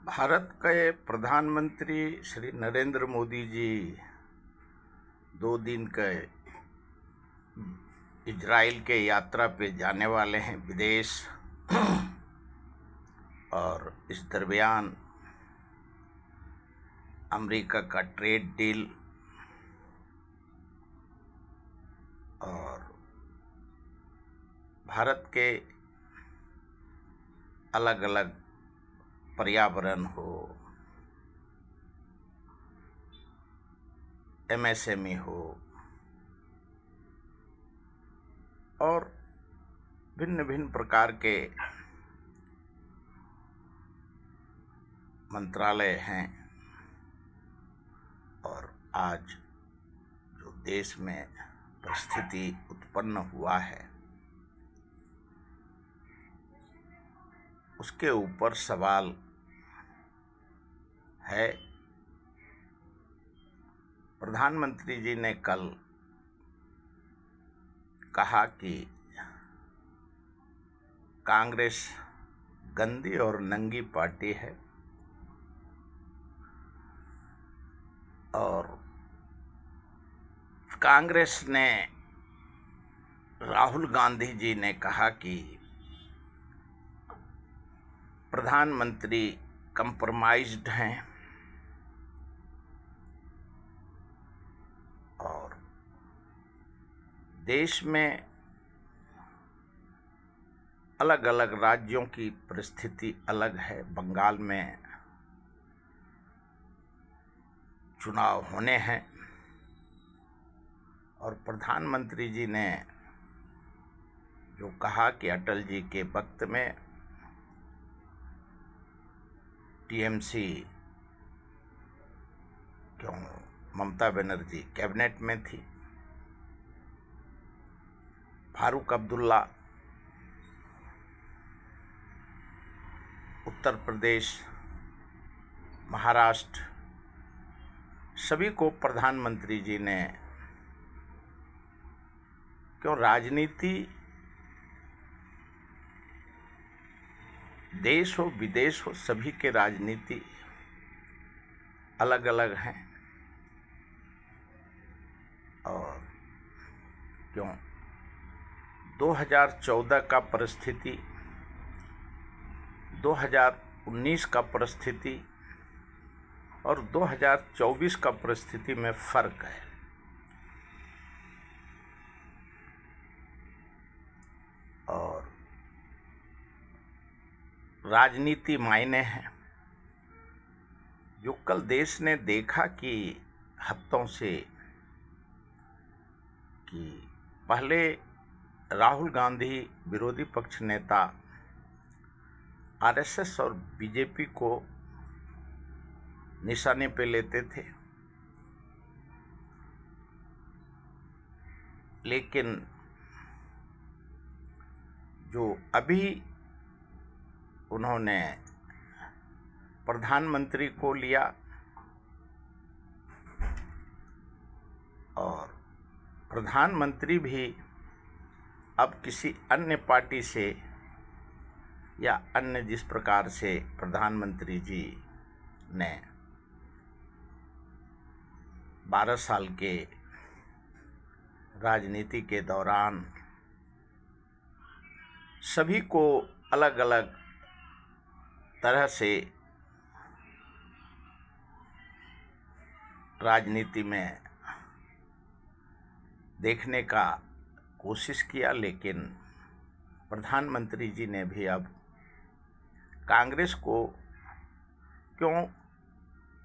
भारत के प्रधानमंत्री श्री नरेंद्र मोदी जी 2 दिन के इजराइल के यात्रा पे जाने वाले हैं विदेश। और इस दरमियान अमेरिका का ट्रेड डील और भारत के अलग अलग पर्यावरण हो, एमएसएमई हो और भिन्न भिन्न प्रकार के मंत्रालय हैं। और आज जो देश में परिस्थिति उत्पन्न हुआ है उसके ऊपर सवाल है। प्रधानमंत्री जी ने कल कहा कि कांग्रेस गंदी और नंगी पार्टी है और कांग्रेस ने राहुल गांधी जी ने कहा कि प्रधानमंत्री कंप्रोमाइज्ड हैं और देश में अलग अलग राज्यों की परिस्थिति अलग है। बंगाल में चुनाव होने हैं और प्रधानमंत्री जी ने जो कहा कि अटल जी के वक्त में टीएमसी ममता बनर्जी कैबिनेट में थी, फारूक अब्दुल्ला उत्तर प्रदेश, महाराष्ट्र, सभी को प्रधानमंत्री जी ने राजनीति देश हो विदेश हो सभी के राजनीति अलग अलग हैं। और 2014 का परिस्थिति 2019 का परिस्थिति और 2024 का परिस्थिति में फर्क है। और राजनीति मायने है। जो कल देश ने देखा कि हफ्तों से कि पहले राहुल गांधी विरोधी पक्ष नेता आरएसएस और बीजेपी को निशाने पे लेते थे, लेकिन जो अभी उन्होंने प्रधानमंत्री को लिया और प्रधानमंत्री भी अब किसी अन्य पार्टी से या अन्य जिस प्रकार से प्रधानमंत्री जी ने 12 साल के राजनीति के दौरान सभी को अलग अलग तरह से राजनीति में देखने का कोशिश किया, लेकिन प्रधानमंत्री जी ने भी अब कांग्रेस को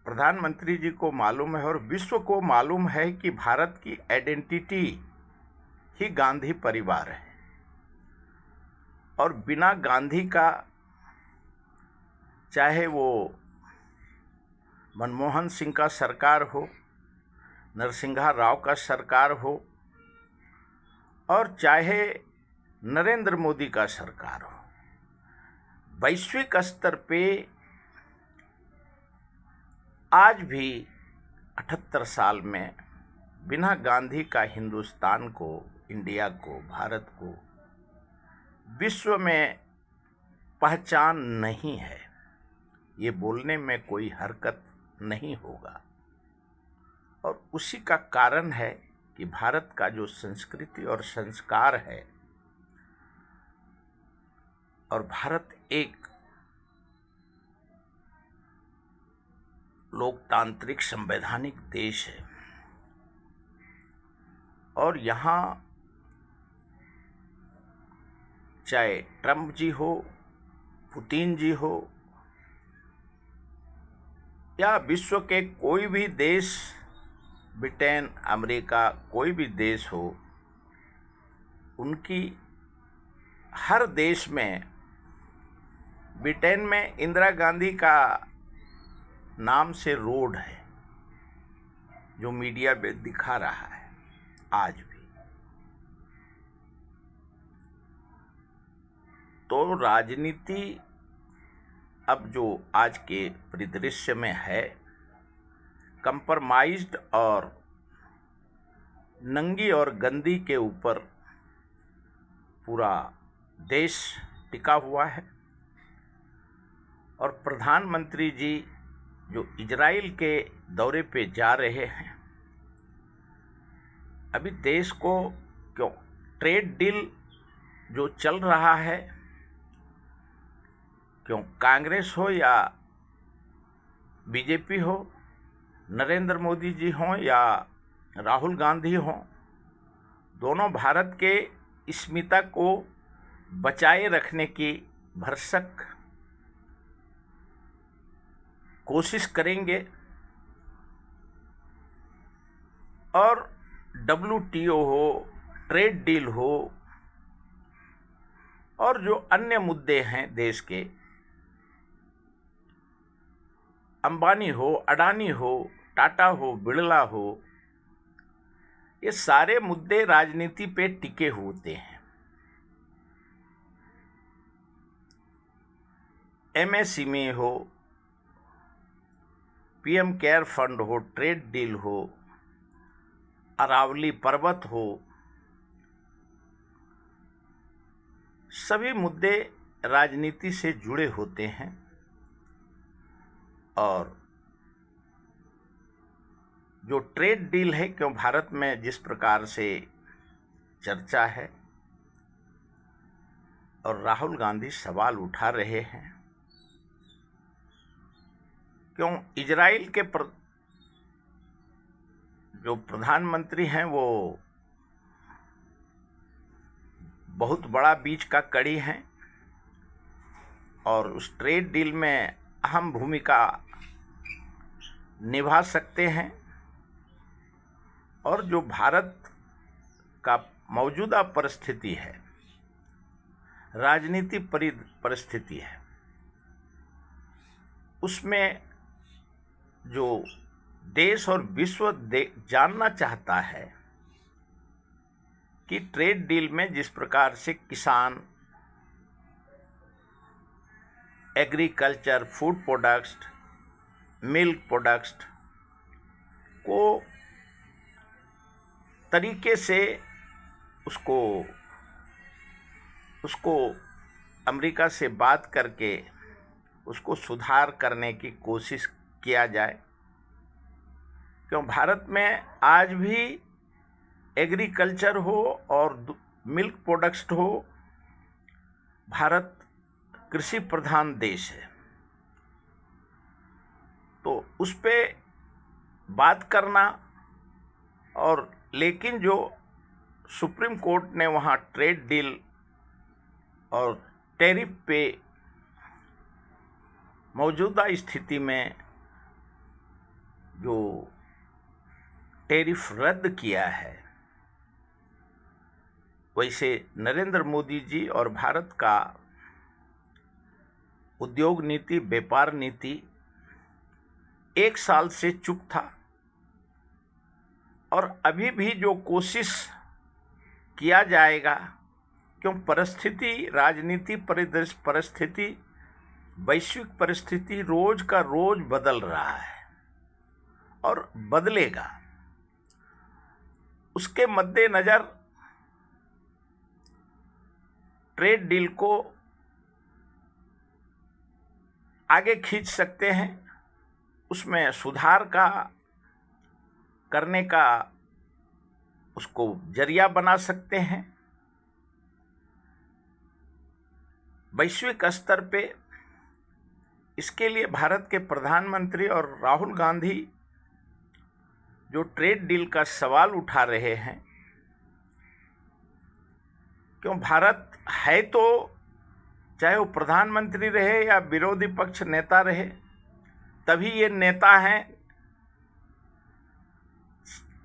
प्रधानमंत्री जी को मालूम है और विश्व को मालूम है कि भारत की आइडेंटिटी ही गांधी परिवार है और बिना गांधी का चाहे वो मनमोहन सिंह का सरकार हो, नरसिंहा राव का सरकार हो और चाहे नरेंद्र मोदी का सरकार हो, वैश्विक स्तर पे आज भी 78 साल में बिना गांधी का हिंदुस्तान को, इंडिया को, भारत को विश्व में पहचान नहीं है। ये बोलने में कोई हरकत नहीं होगा। और उसी का कारण है कि भारत का जो संस्कृति और संस्कार है, और भारत एक लोकतांत्रिक संवैधानिक देश है, और यहाँ चाहे ट्रंप जी हो, पुतिन जी हो, या विश्व के कोई भी देश, ब्रिटेन, अमेरिका, कोई भी देश हो, उनकी हर देश में, ब्रिटेन में इंदिरा गांधी का नाम से रोड है जो मीडिया में दिखा रहा है आज भी। तो राजनीति अब जो आज के परिदृश्य में है, कंप्रोमाइज्ड और नंगी और गंदी के ऊपर पूरा देश टिका हुआ है। और प्रधानमंत्री जी जो इजराइल के दौरे पे जा रहे हैं, अभी देश को क्यों ट्रेड डील जो चल रहा है, क्यों कांग्रेस हो या बीजेपी हो, नरेंद्र मोदी जी हों या राहुल गांधी हों, दोनों भारत के अस्मिता को बचाए रखने की भरसक कोशिश करेंगे। और WTO हो, ट्रेड डील हो, और जो अन्य मुद्दे हैं देश के, अंबानी हो, अडानी हो, टाटा हो, बिड़ला हो, ये सारे मुद्दे राजनीति पे टिके होते हैं। MSME हो, PM केयर फंड हो, ट्रेड डील हो, अरावली पर्वत हो, सभी मुद्दे राजनीति से जुड़े होते हैं। और जो ट्रेड डील है, क्यों भारत में जिस प्रकार से चर्चा है और राहुल गांधी सवाल उठा रहे हैं, क्यों इजराइल के जो प्रधानमंत्री हैं वो बहुत बड़ा बीच का कड़ी हैं और उस ट्रेड डील में अहम भूमिका निभा सकते हैं। और जो भारत का मौजूदा परिस्थिति है, राजनीति परिस्थिति है, उसमें जो देश और विश्व जानना चाहता है कि ट्रेड डील में जिस प्रकार से किसान, agriculture, food products, milk products को तरीके से उसको अमेरिका से बात करके उसको सुधार करने की कोशिश किया जाए। क्यों भारत में आज भी एग्रीकल्चर हो और मिल्क प्रोडक्ट्स हो, भारत कृषि प्रधान देश है। तो उस पे बात करना, और लेकिन जो सुप्रीम कोर्ट ने वहाँ ट्रेड डील और टैरिफ पे मौजूदा स्थिति में जो टैरिफ रद्द किया है, वैसे नरेंद्र मोदी जी और भारत का उद्योग नीति, व्यापार नीति 1 साल से चुप था। और अभी भी जो कोशिश किया जाएगा, क्यों परिस्थिति, राजनीति परिस्थिति, वैश्विक परिस्थिति रोज का रोज बदल रहा है और बदलेगा। उसके मद्देनजर ट्रेड डील को आगे खींच सकते हैं, उसमें सुधार का करने का उसको जरिया बना सकते हैं। वैश्विक स्तर पे इसके लिए भारत के प्रधानमंत्री और राहुल गांधी जो ट्रेड डील का सवाल उठा रहे हैं, क्यों भारत है तो चाहे वो प्रधानमंत्री रहे या विरोधी पक्ष नेता रहे, तभी ये नेता हैं,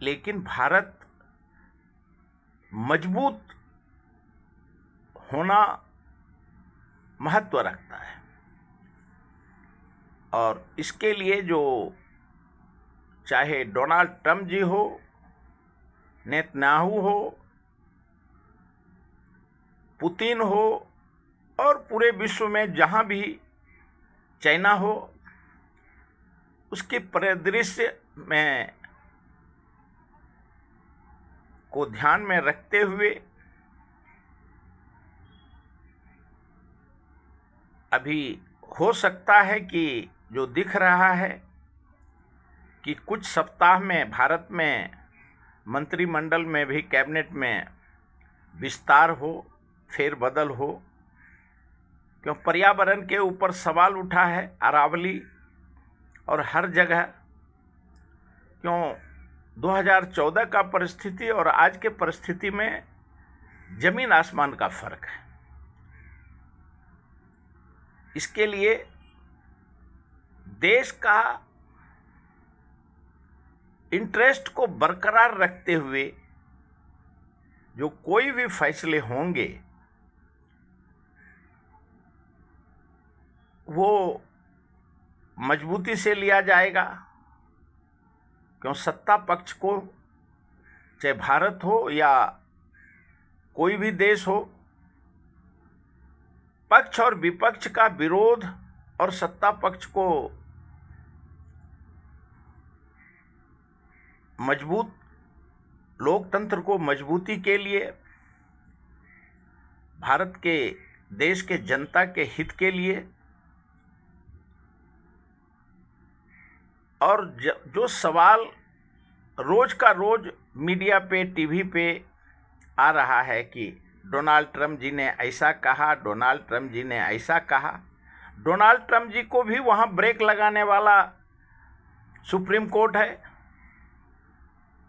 लेकिन भारत मजबूत होना महत्व रखता है। और इसके लिए जो चाहे डोनाल्ड ट्रंप जी हो, नेतन्याहू हो, पुतिन हो और पूरे विश्व में जहाँ भी चाइना हो, उसके परिदृश्य में को ध्यान में रखते हुए अभी हो सकता है कि जो दिख रहा है कि कुछ सप्ताह में भारत में मंत्रिमंडल में भी कैबिनेट में विस्तार हो, फेरबदल हो, क्यों पर्यावरण के ऊपर सवाल उठा है अरावली और हर जगह। क्यों 2014 का परिस्थिति और आज के परिस्थिति में जमीन आसमान का फर्क है। इसके लिए देश का इंटरेस्ट को बरकरार रखते हुए जो कोई भी फैसले होंगे वो मजबूती से लिया जाएगा। क्यों सत्ता पक्ष को, चाहे भारत हो या कोई भी देश हो, पक्ष और विपक्ष का विरोध और सत्ता पक्ष को मजबूत, लोकतंत्र को मजबूती के लिए, भारत के देश के जनता के हित के लिए, और जो सवाल रोज का रोज मीडिया पे, टीवी पे आ रहा है कि डोनाल्ड ट्रंप जी ने ऐसा कहा, डोनाल्ड ट्रंप जी ने ऐसा कहा। डोनाल्ड ट्रंप जी को भी वहाँ ब्रेक लगाने वाला सुप्रीम कोर्ट है,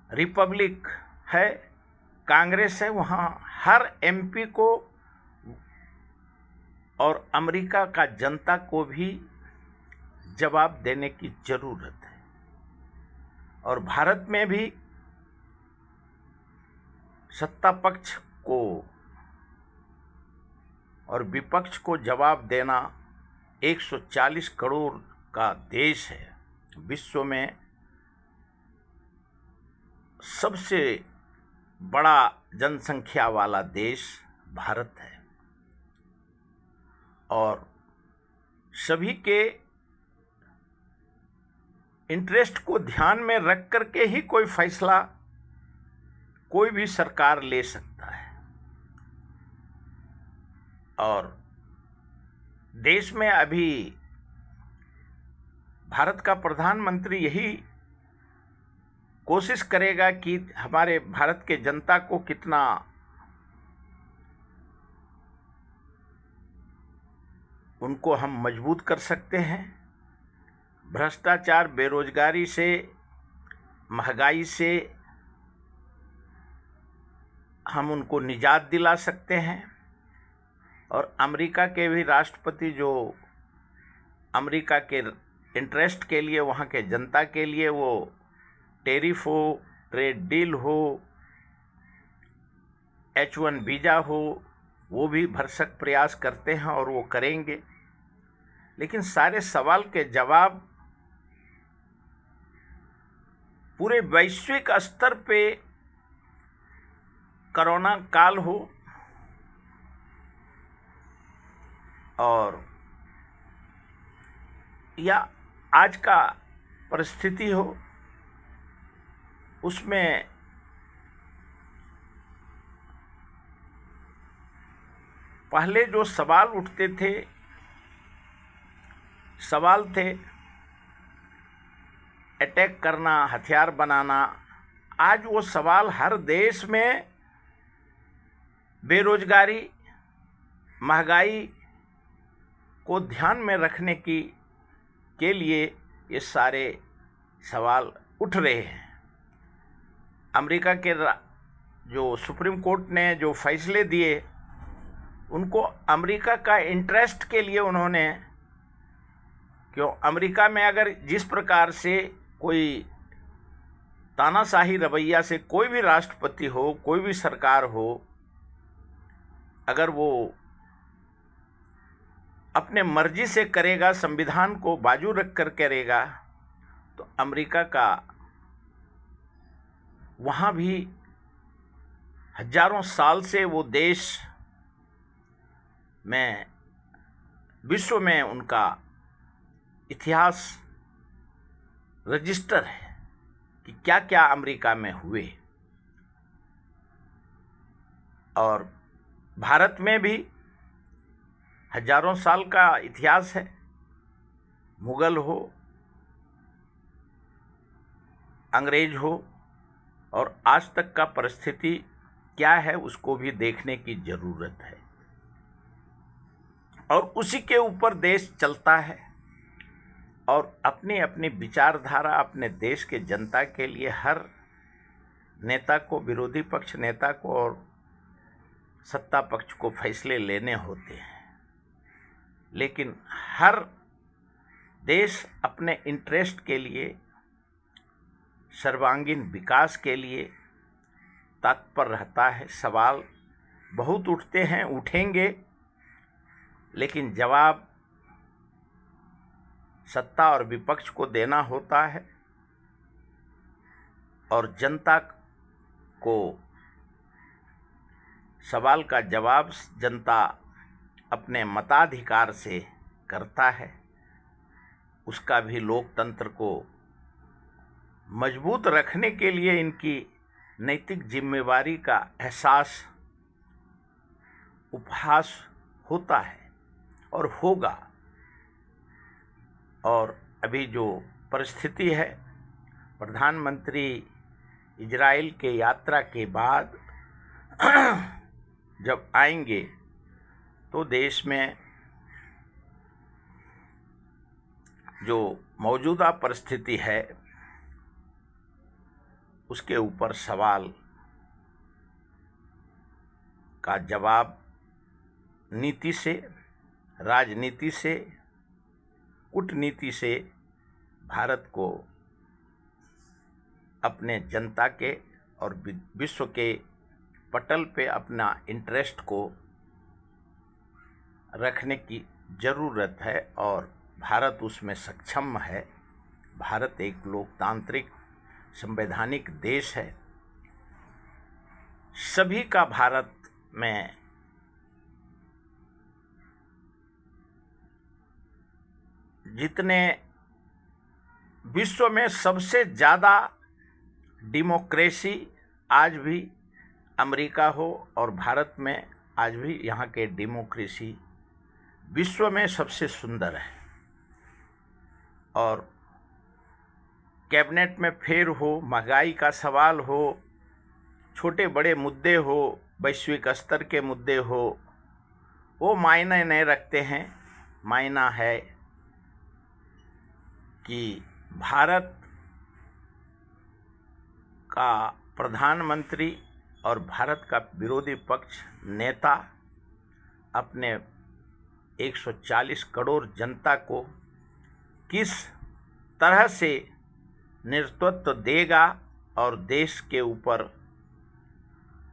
रिपब्लिक है, कांग्रेस है। वहाँ हर एमपी को और अमेरिका का जनता को भी जवाब देने की जरूरत है। और भारत में भी सत्ता पक्ष को और विपक्ष को जवाब देना, 140 करोड़ का देश है, विश्व में सबसे बड़ा जनसंख्या वाला देश भारत है। और सभी के इंटरेस्ट को ध्यान में रख करके ही कोई फैसला कोई भी सरकार ले सकता है। और देश में अभी भारत का प्रधानमंत्री यही कोशिश करेगा कि हमारे भारत के जनता को कितना उनको हम मजबूत कर सकते हैं। भ्रष्टाचार, बेरोजगारी से, महंगाई से हम उनको निजात दिला सकते हैं। और अमेरिका के भी राष्ट्रपति जो अमेरिका के इंटरेस्ट के लिए, वहाँ के जनता के लिए, वो टैरिफ हो, ट्रेड डील हो, H1 वीज़ा हो, वो भी भरसक प्रयास करते हैं और वो करेंगे। लेकिन सारे सवाल के जवाब पूरे वैश्विक स्तर पे कोरोना काल हो और या आज का परिस्थिति हो, उसमें पहले जो सवाल उठते थे, सवाल थे, अटैक करना, हथियार बनाना, आज वो सवाल हर देश में बेरोजगारी, महंगाई को ध्यान में रखने के लिए ये सारे सवाल उठ रहे हैं। अमेरिका के जो सुप्रीम कोर्ट ने जो फैसले दिए, उनको अमेरिका का इंटरेस्ट के लिए उन्होंने, क्यों अमेरिका में अगर जिस प्रकार से कोई तानाशाही रवैया से कोई भी राष्ट्रपति हो, कोई भी सरकार हो, अगर वो अपने मर्जी से करेगा, संविधान को बाजू रख कर करेगा, तो अमेरिका का वहाँ भी हजारों साल से वो देश में, विश्व में उनका इतिहास रजिस्टर है कि क्या क्या अमेरिका में हुए। और भारत में भी हजारों साल का इतिहास है। मुगल हो, अंग्रेज हो, और आज तक का परिस्थिति क्या है उसको भी देखने की जरूरत है। और उसी के ऊपर देश चलता है और अपनी अपनी विचारधारा अपने देश के जनता के लिए हर नेता को, विरोधी पक्ष नेता को और सत्ता पक्ष को फैसले लेने होते हैं। लेकिन हर देश अपने इंटरेस्ट के लिए, सर्वांगीण विकास के लिए तत्पर रहता है। सवाल बहुत उठते हैं, उठेंगे, लेकिन जवाब सत्ता और विपक्ष को देना होता है और जनता को सवाल का जवाब जनता अपने मताधिकार से करता है। उसका भी लोकतंत्र को मजबूत रखने के लिए इनकी नैतिक जिम्मेवारी का एहसास, उपहास होता है और होगा। और अभी जो परिस्थिति है, प्रधानमंत्री इजराइल के यात्रा के बाद जब आएंगे तो देश में जो मौजूदा परिस्थिति है उसके ऊपर सवाल का जवाब नीति से, राजनीति से, कूटनीति से भारत को अपने जनता के और विश्व के पटल पे अपना इंटरेस्ट को रखने की ज़रूरत है और भारत उसमें सक्षम है। भारत एक लोकतांत्रिक संवैधानिक देश है। सभी का भारत में जितने विश्व में सबसे ज़्यादा डेमोक्रेसी आज भी अमेरिका हो और भारत में आज भी यहाँ के डेमोक्रेसी विश्व में सबसे सुंदर है। और कैबिनेट में फेर हो, महंगाई का सवाल हो, छोटे बड़े मुद्दे हो, वैश्विक स्तर के मुद्दे हो, वो मायने नहीं रखते हैं। मायना है कि भारत का प्रधानमंत्री और भारत का विरोधी पक्ष नेता अपने 140 करोड़ जनता को किस तरह से नेतृत्व देगा और देश के ऊपर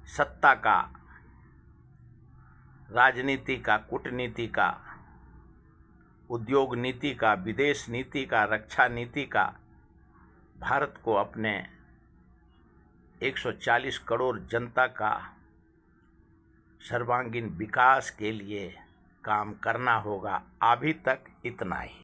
सत्ता का, राजनीति का, कूटनीति का, उद्योग नीति का, विदेश नीति का, रक्षा नीति का भारत को अपने 140 करोड़ जनता का सर्वांगीण विकास के लिए काम करना होगा। अभी तक इतना ही।